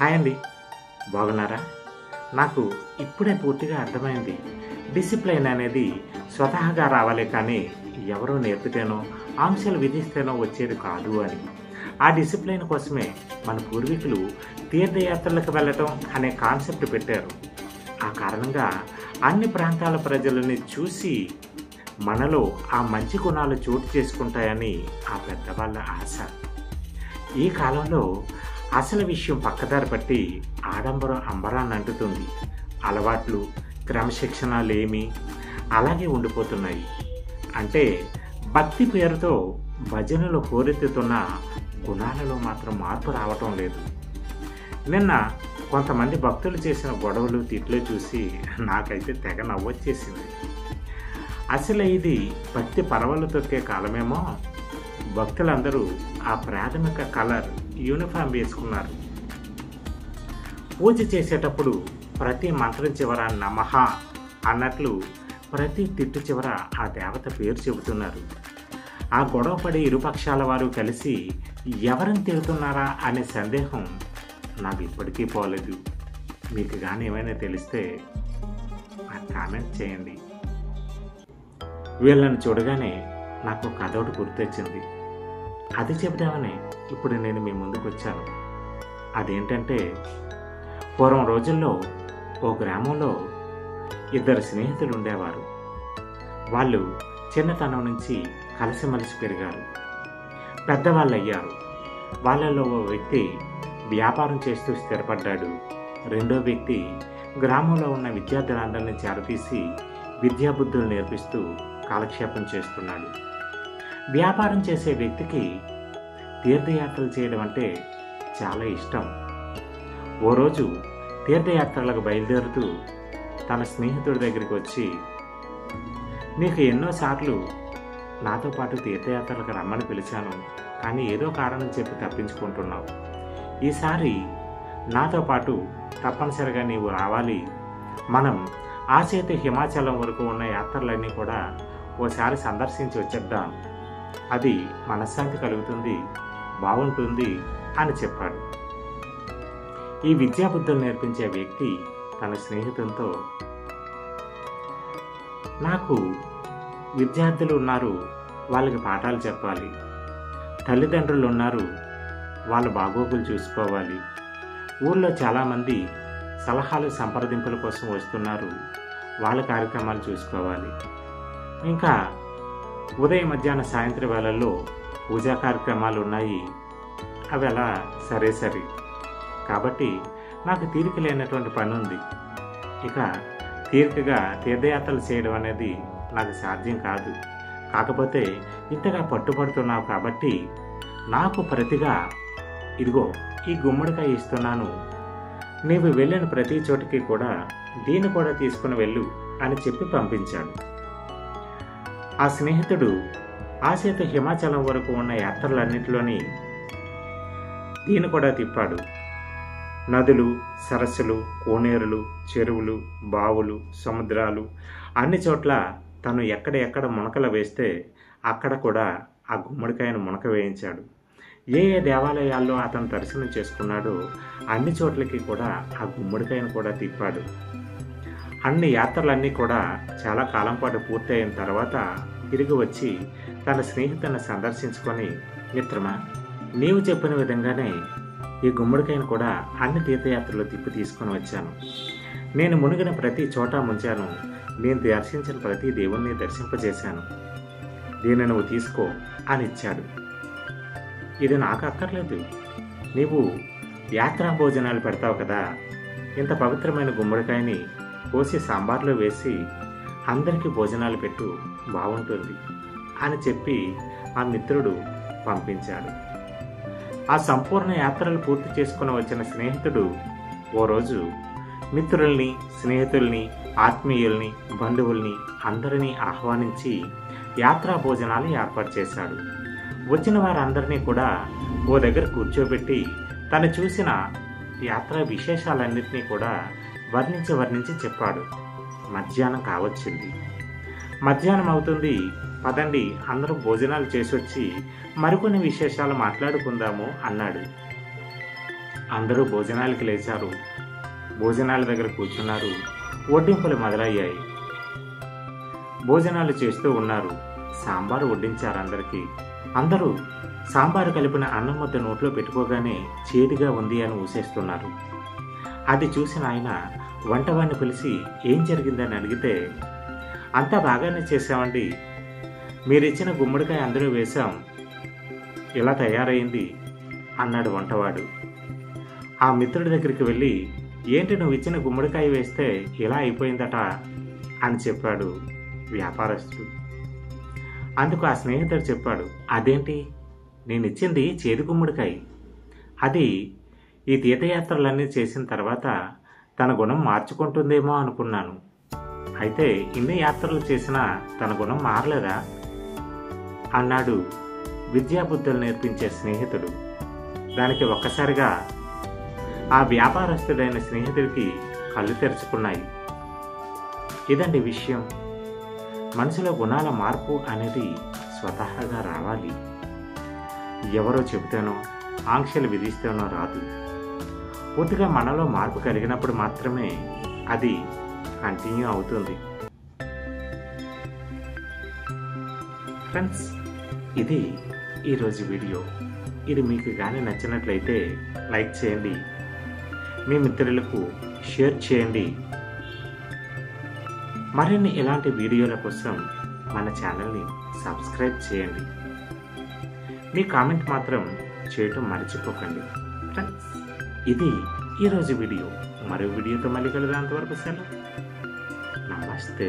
Hi అండి, బాగున్నారా? నాకు ఇప్పుడే పూర్తిగా అర్థమైంది. డిసిప్లైన్ అనేది స్వతహాగా రావాలి, కానీ ఎవరో నేర్పితేనో ఆంక్షలు విధిస్తేనో వచ్చేది కాదు అని. ఆ డిసిప్లైన్ కోసమే మన పూర్వీకులు తీర్థయాత్రలకు వెళ్ళటం అనే కాన్సెప్ట్ పెట్టారు. ఆ కారణంగా అన్ని ప్రాంతాల ప్రజలని చూసి మనలో ఆ మంచి గుణాలు చోటు చేసుకుంటాయని ఆ పెద్దవాళ్ళ ఆశ. ఈ కాలంలో అసలు విషయం పక్కదారి పట్టి ఆడంబరం అంబరాన్ని అంటుతుంది. అలవాట్లు, క్రమశిక్షణ లేమి అలాగే ఉండిపోతున్నాయి. అంటే భక్తి పేరుతో భజనలు హోరెత్తుతున్న గుణాలలో మాత్రం మార్పు రావటం లేదు. నిన్న కొంతమంది భక్తులు చేసిన గొడవలు, తిట్లు చూసి నాకైతే తెగ నవ్వొచ్చేసింది. అసలు ఇది భక్తి పరవలు తొక్కే కాలమేమో. భక్తులందరూ ఆ ప్రాథమిక కలర్ యూనిఫామ్ వేసుకున్నారు. పూజ చేసేటప్పుడు ప్రతి మంత్రం చివర నమః అన్నట్లు ప్రతి తిట్టు చివర ఆ దేవత పేరు చెబుతున్నారు. ఆ గొడవపడి ఇరుపక్షాల వారు కలిసి ఎవరిని తిడుతున్నారా అనే సందేహం నాకు ఇప్పటికీ పోలేదు. మీకు కానీ ఏమైనా తెలిస్తే నాకు కామెంట్ చేయండి. వీళ్ళని చూడగానే నాకు కథ ఒకటి గుర్తొచ్చింది. అది చెబుదామని ఇప్పుడు నేను మీ ముందుకు వచ్చాను. అదేంటంటే, పూర్వం రోజుల్లో ఓ గ్రామంలో ఇద్దరు స్నేహితులు ఉండేవారు. వాళ్ళు చిన్నతనం నుంచి కలిసిమెలిసి పెరిగారు, పెద్దవాళ్ళు అయ్యారు. వాళ్ళలో ఓ వ్యక్తి వ్యాపారం చేస్తూ స్థిరపడ్డాడు. రెండో వ్యక్తి గ్రామంలో ఉన్న విద్యార్థులందరినీ చేరతీసి విద్యాబుద్ధులు నేర్పిస్తూ కాలక్షేపం చేస్తున్నాడు. వ్యాపారం చేసే వ్యక్తికి తీర్థయాత్రలు చేయడం అంటే చాలా ఇష్టం. ఓ రోజు తీర్థయాత్రలకు బయలుదేరుతూ తన స్నేహితుడి దగ్గరికి వచ్చి, నీకు ఎన్నోసార్లు నాతో పాటు తీర్థయాత్రలకు రమ్మని పిలిచాను, కానీ ఏదో కారణం చెప్పి తప్పించుకుంటున్నావు. ఈసారి నాతో పాటు తప్పనిసరిగా నీవు రావాలి. మనం ఆసేతు హిమాచలం వరకు ఉన్న యాత్రలన్నీ కూడా ఓసారి సందర్శించి వచ్చేద్దాం. అది మనశ్శాంతి కలుగుతుంది, బాగుంటుంది అని చెప్పాడు. ఈ విద్యాబుద్ధులు నేర్పించే వ్యక్తి తన స్నేహితులతో, నాకు విద్యార్థులు ఉన్నారు, వాళ్ళకి పాఠాలు చెప్పాలి. తల్లిదండ్రులు ఉన్నారు, వాళ్ళ బాగోగులు చూసుకోవాలి. ఊళ్ళో చాలామంది సలహాలు, సంప్రదింపుల కోసం వస్తున్నారు, వాళ్ళ కార్యక్రమాలు చూసుకోవాలి. ఇంకా ఉదయం, మధ్యాహ్నం, సాయంత్రం వేళల్లో పూజా కార్యక్రమాలు ఉన్నాయి. అవి అలా సరే. కాబట్టి నాకు తీరిక లేనటువంటి పని ఉంది. ఇక తీరికగా తీర్థయాత్రలు చేయడం అనేది నాకు సాధ్యం కాదు. కాకపోతే ఇంతగా పట్టుబడుతున్నావు కాబట్టి నాకు ప్రతిగా ఇదిగో ఈ గుమ్మడికాయ ఇస్తున్నాను. నీవు వెళ్ళిన ప్రతి చోటికి కూడా దీన్ని కూడా తీసుకుని వెళ్ళు అని చెప్పి పంపించాడు. ఆ స్నేహితుడు ఆసేతు హిమాచలం వరకు ఉన్న యాత్రలన్నింటిలోని దీన్ని కూడా తిప్పాడు. నదులు, సరస్సులు, కోనేరులు, చెరువులు, బావులు, సముద్రాలు అన్ని చోట్ల తను ఎక్కడ మునకలు వేస్తే అక్కడ కూడా ఆ గుమ్మడికాయను మునక వేయించాడు. ఏ దేవాలయాల్లో అతను దర్శనం చేసుకున్నాడో అన్ని చోట్లకి కూడా ఆ గుమ్మడికాయను కూడా తిప్పాడు. అన్ని యాత్రలన్నీ కూడా చాలా కాలం పాటు పూర్తయిన తర్వాత తిరిగి వచ్చి తన స్నేహితులను సందర్శించుకొని, మిత్రమా, నీవు చెప్పిన విధంగానే ఈ గుమ్మడికాయను కూడా అన్ని తీర్థయాత్రలు తిప్పి తీసుకొని వచ్చాను. నేను మునిగిన ప్రతి చోట ముంచాను. నేను దర్శించిన ప్రతి దేవుణ్ణి దర్శింపజేశాను. దీన్ని నువ్వు తీసుకో అని ఇచ్చాడు. ఇది నాకు అక్కర్లేదు. నీవు యాత్రా భోజనాలు పెడతావు కదా, ఇంత పవిత్రమైన గుమ్మడికాయని కోసి సాంబార్లో వేసి అందరికీ భోజనాలు పెట్టు, బాగుంటుంది అని చెప్పి ఆ మిత్రుడు పంపించాడు. ఆ సంపూర్ణ యాత్రలు పూర్తి చేసుకుని వచ్చిన స్నేహితుడు ఓ రోజు మిత్రుల్ని, స్నేహితుల్ని, ఆత్మీయుల్ని, బంధువుల్ని అందరినీ ఆహ్వానించి యాత్రా భోజనాలు ఏర్పాటు చేశాడు. వచ్చిన వారందరినీ కూడా ఓ దగ్గర కూర్చోబెట్టి తను చూసిన యాత్రా విశేషాలన్నింటినీ కూడా వర్ణించి చెప్పాడు. మధ్యాహ్నం కావచ్చింది. మధ్యాహ్నం అవుతుంది, పదండి అందరూ భోజనాలు చేసొచ్చి మరికొన్ని విశేషాలు మాట్లాడుకుందాము అన్నాడు. అందరూ భోజనాలకి లేచారు. భోజనాల దగ్గర కూర్చున్నారు. వడ్డింపులు మొదలయ్యాయి. భోజనాలు చేస్తూ ఉన్నారు. సాంబారు వడ్డించారు అందరికీ. అందరూ సాంబారు కలిపిన అన్నం ముద్ద నోట్లో పెట్టుకోగానే చేదుగా ఉంది అని ఊసేస్తున్నారు. అది చూసిన ఆయన వంటవాడిని పిలిచి ఏం జరిగిందని అడిగితే, అంతా బాగానే చేశామండి, మీరిచ్చిన గుమ్మడికాయ అందులో వేశాం, ఇలా తయారైంది అన్నాడు వంటవాడు. ఆ మిత్రుడి దగ్గరికి వెళ్ళి, ఏంటి నువ్వు ఇచ్చిన గుమ్మడికాయ వేస్తే ఇలా అయిపోయిందట అని చెప్పాడు వ్యాపారస్తుడు. అందుకు ఆ స్నేహితుడు చెప్పాడు, అదేంటి, నేనిచ్చింది చేదు గుమ్మడికాయ. అది ఈ తీర్థయాత్రలన్నీ చేసిన తర్వాత తన గుణం మార్చుకుంటుందేమో అనుకున్నాను. అయితే ఇన్ని యాత్రలు చేసినా తన గుణం మారలేదా అన్నాడు విద్యాబుద్ధులు నేర్పించే స్నేహితుడు. దానికి ఒక్కసారిగా ఆ వ్యాపారస్తుడైన స్నేహితుడికి కళ్ళు తెరుచుకున్నాయి. ఇదండి విషయం. మనిషిలో గుణాల మార్పు అనేది స్వతహాగా రావాలి. ఎవరో చెబితేనో ఆంక్షలు విధిస్తేనో రాదు. పూర్తిగా మనలో మార్పు కలిగినప్పుడు మాత్రమే అది కంటిన్యూ అవుతుంది. ఫ్రెండ్స్, ఇది ఈరోజు వీడియో. ఇది మీకు కానీ నచ్చినట్లయితే లైక్ చేయండి, మీ మిత్రులకు షేర్ చేయండి. మరిన్ని ఇలాంటి వీడియోల కోసం మన ఛానల్ని సబ్స్క్రైబ్ చేయండి. మీ కామెంట్ మాత్రం చేయటం మర్చిపోకండి. ఫ్రెండ్స్, ఇది ఈరోజు వీడియో. మరో వీడియోతో మళ్ళీ కలుద్దాం. అంతవరకు సెలవు. నమస్తే.